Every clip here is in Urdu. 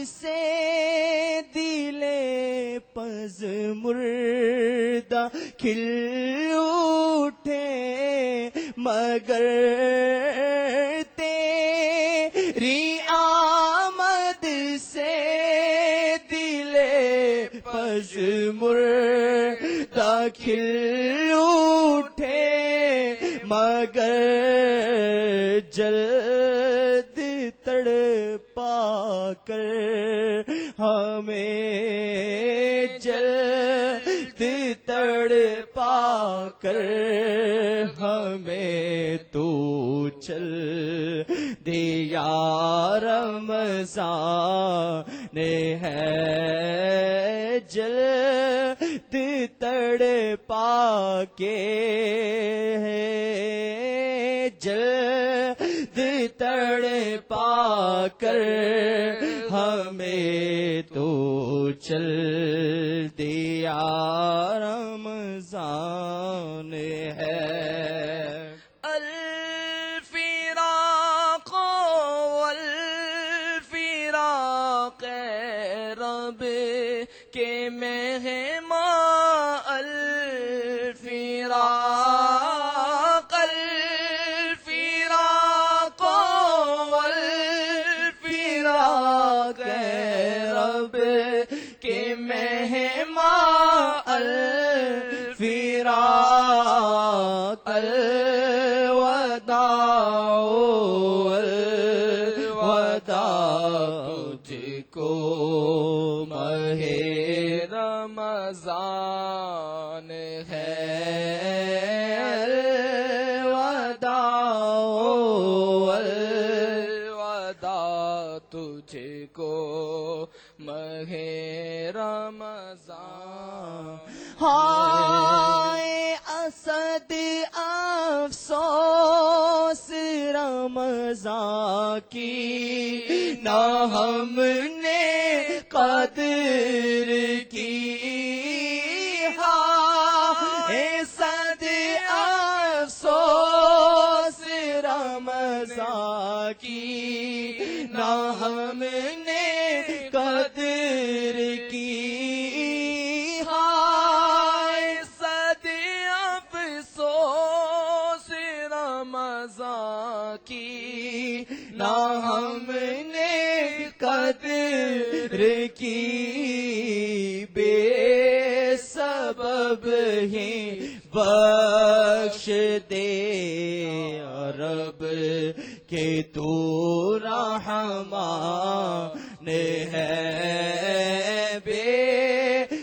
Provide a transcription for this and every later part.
سے دل پز مردہ کھل اٹھے مگر تیری آمد سے دل پز مردہ کھل اٹھے مگر جلد تڑپا کر ہمیں جلد تڑپا کر ہمیں تو چل دے یا رمضان ہے جلد تڑپا کے جلد تڑپا کر ہمیں تو چل دیا رمضان ہے الفراق والفراق رب کے مہمان الفراق الفراق والفراق رب کے مہمان الفراق الوداع الوداع تجھ کو ماہ رمضان ہے الوداع الوداع تجھ کو ماہ رمضان ہائے اسد افسوس رمضان کی نہ ہم نے قدر کی ہائے اسد افسوس رمضان کی نہ ہم نے قدر کی کی نہ ہم نے قدر کی بے سبب ہی بخش دے رب کہ تو رحمان ہے بے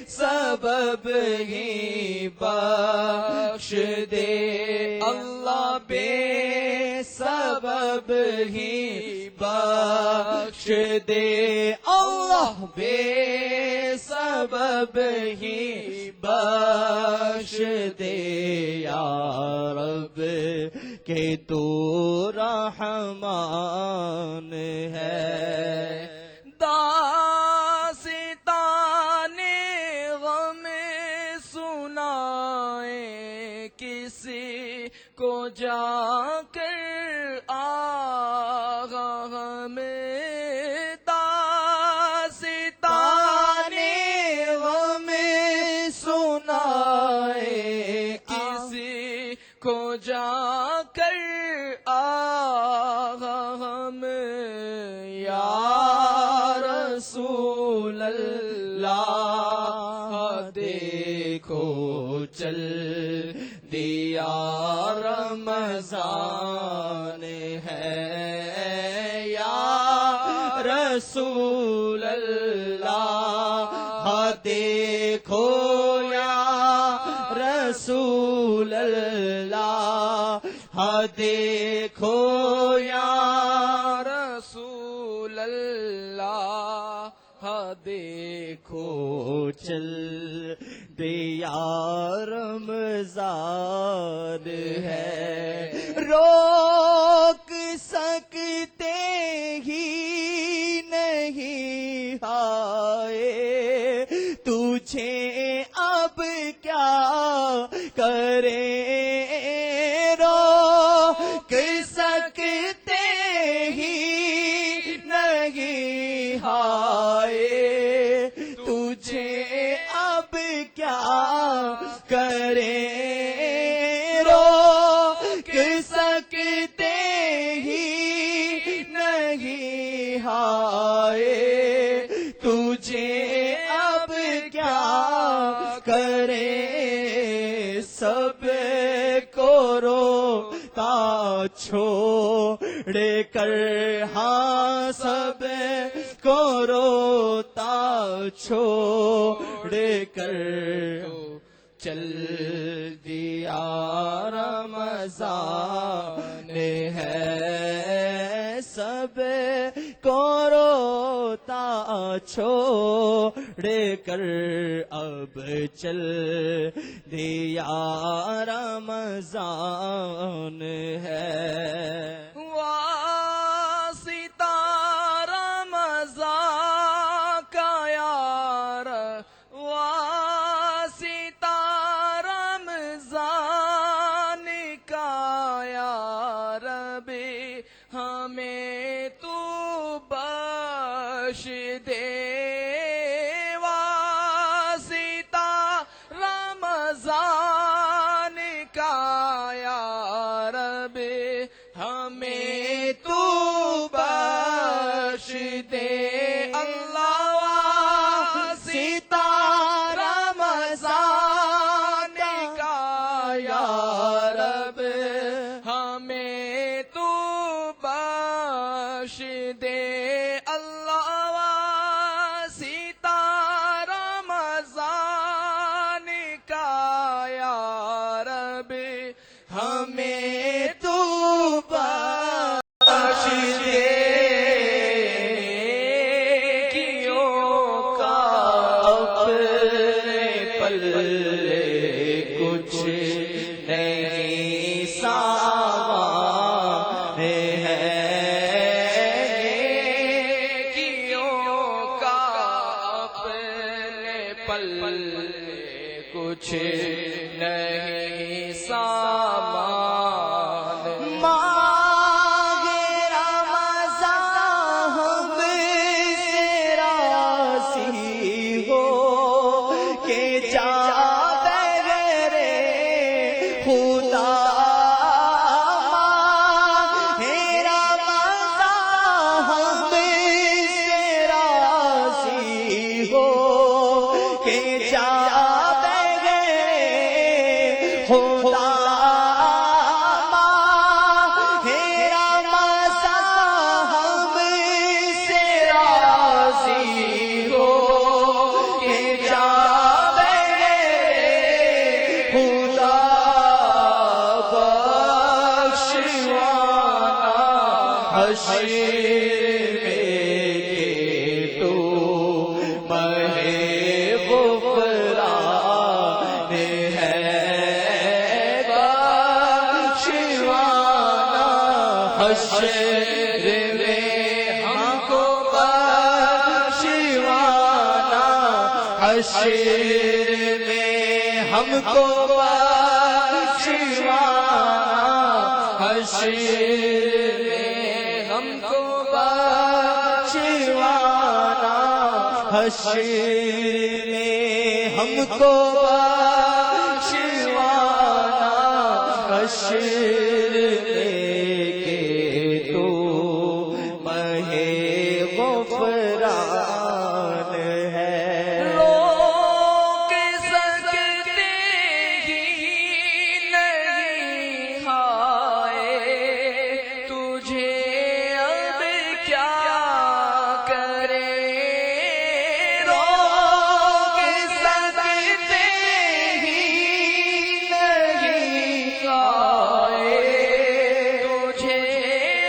سبب ہی بخش دے اللہ بے سبب ہی بخش دے اللہ بے سبب ہی بخش دے یا رب کہ تو رحمان ہے داستان غم سنائے کسی کو جا کر آغا ہمیں داستان غم سنائے کسی کو جا کر آغا ہمیں یا رسول اللہ دیکھو چل دیا رمضان ہے یا رسول اللہ دیکھو یا رسول اللہ دیکھو یا رسول اللہ دیکھو چل دیا رمضان ہے روک سکتے ہی نہیں آئے تجھے اب کیا کرے روک سکتے ہی نہیں ہائے تجھے اب کیا کریں روک سکتے ہی نہیں ہائے تجھے اب کیا کریں سب کو روتا چھوڑ کر ہاں سب کو روتا چھوڑ کر چل دیا رمضان ہے سب کو روتا چھوڑ کر اب چل دیا رمضان ہے واسطہ رمضان کا یار واسطہ رمضان کا یار بھی ہمیں تو بخش دے واسطہ رمضان کا یار بھی ہمیں تو بخش دے اللہ واسطہ رمضان کا یار بھی ہمیں تو بخش دے اللہ واسطہ رمضان کا یار بھی ہمیں تو بخش دے کیوں کا اپنے پلے کچھ نہیں سامان ہے کیوں کا اپنے پلے کچھ نہیں سامان ماہ رمضان ہم سے راضی ہو کہ جا بغیر خدا ماہ رمضان ہم سے راضی ہو کہ جا خدا ماہ رمضان ہم سے راضی ہو کہ جاوے خدا بخشوانا حشر میں تو مہ غفران ہے حشر میں ہم کو بخشوانا حشر میں ہم کو بخشوانا حشر میں ہم کو بخشوانا حشر میں ہم کو بخشوانا حشر غفران ہے روک سکتے ہی نہیں ہائے تجھے اب کیا کرے روک سکتے ہی نہیں ہائے تجھے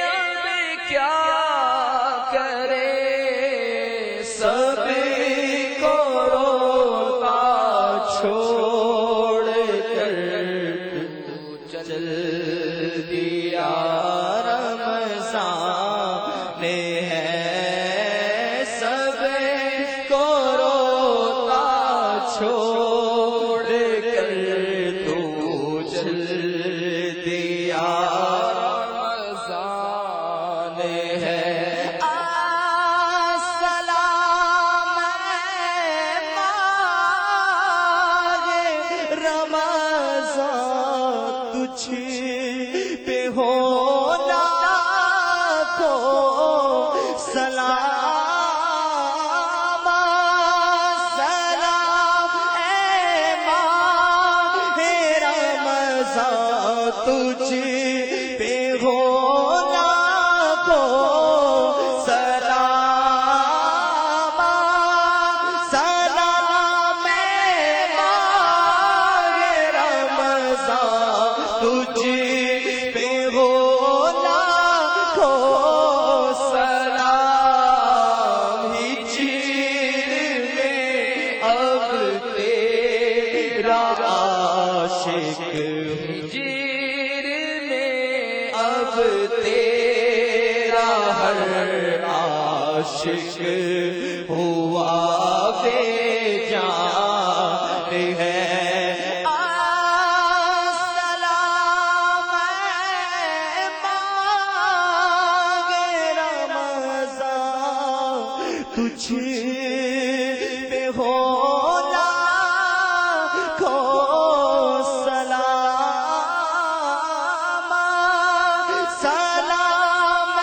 اب کیا سب کو روتا چھوڑ کر چل دیا رمضان ہے سب کو روتا چھوڑ کر تو چل دیا رمضان ہے عاشق ہوا بے جان ہے سلام مانگے رمضان تجھ پہ ہونا کو سلام سلام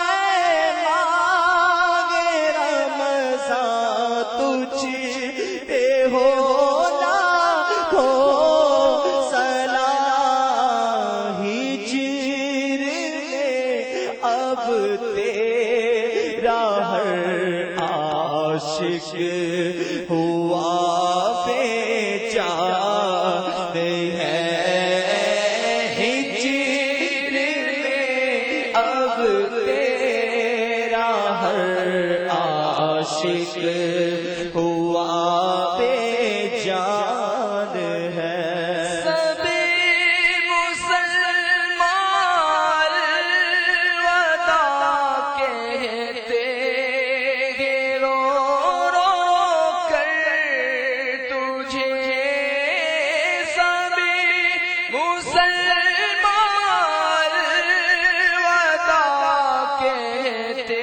مانگے رمضان تجھ پہ ہونا کو سلام ہجر میں اب تیرا ہر عاشق ہوا بے جان ہے ہجر میں اب تیرا ہر عاشق ہوا بے جان ہے سبھی مسلمان ودا کہتے ہیں رو رو کر تجھے سبھی مسلمان ودا کہتے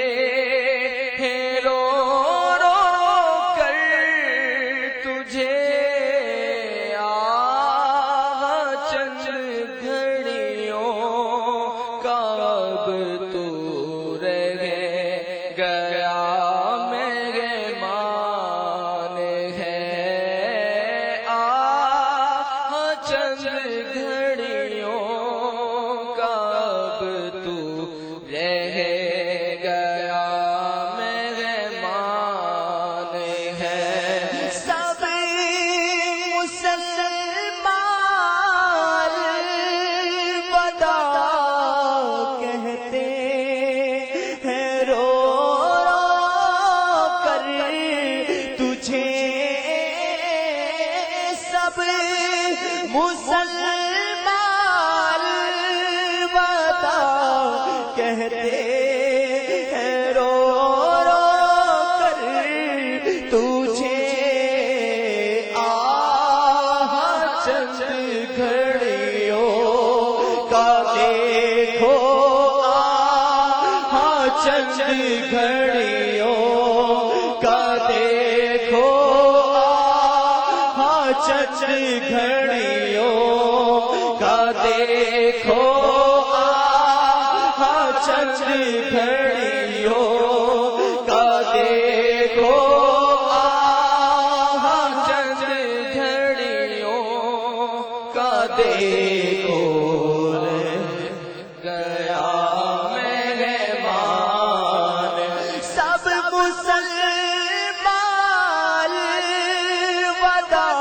ہیں رو رو کر تجھے چند گھڑیوں کا اب تو رہ گیا مہمان ہے چند گھڑیوں کا اب تو رہ گیا مہمان ہے سب مسلمان ودا کہتے ہیں رو رو کر تجھے سب مسلمان ودا کہتے ہیں رو رو کر تجھے چند گھڑیوں کا دیکھو چند گھڑیوں کا دیکھو چند گھڑیوں کا دیکھو چند گھڑیوں کا دیکھو چند گھڑیوں کا دیکھو گیا مہمان سب مسلمان ودا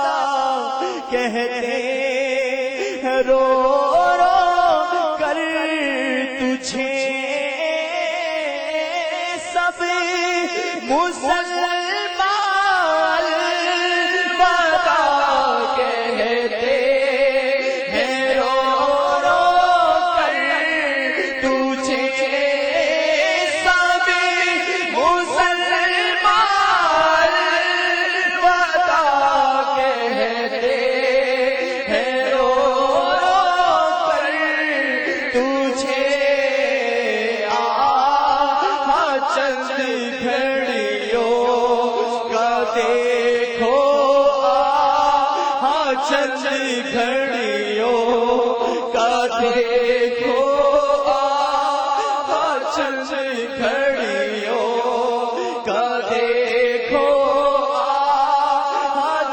کہتے ہیں رو رو کر تجھے سب مسلمان ودا کہتے ہیں رو رو کر تجھے سب مسلمان ودا کہتے ہیں رو رو کر تجھے چند گھڑیوں کا دیکھو چند گھڑیوں کا دیکھو چند گھڑیوں کا دیکھو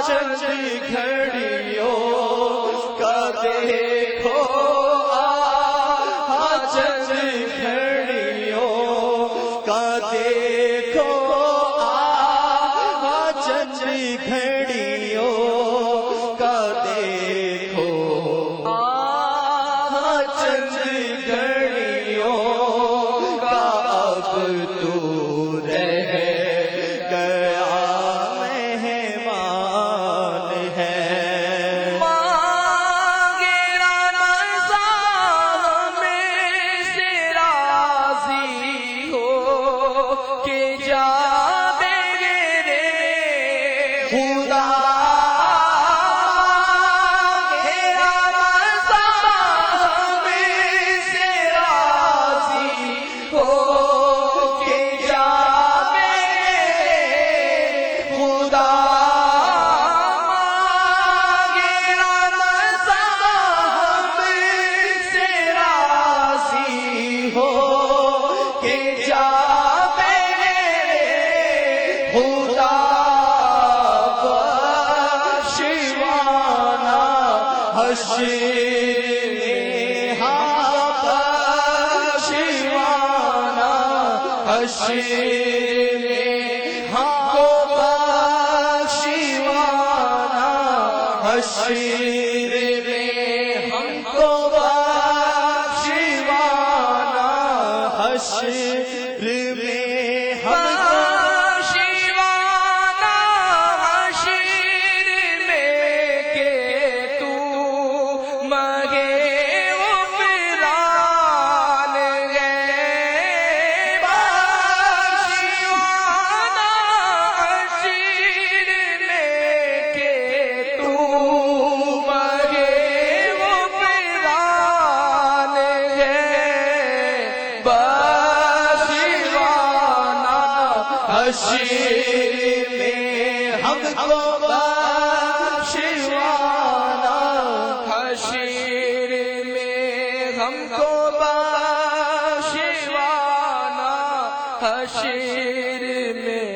چند گھڑیوں کا دیکھو چند گھڑیوں کا دیکھو چند گھڑیوں کا دیکھو چند گھڑیوں کا اب تو رہ گیا مہمان ہے مانگے رمضان میں سے راضی ہو کہ جا میں ہاں بخشوانا، حشر میں ہم کو بخشوانا، حشر میں ہم کو بخشوانا، حشر میں ہم حشر میں ہم کو بخشوانا، حشر میں ہم کو بخشوانا، حشر میں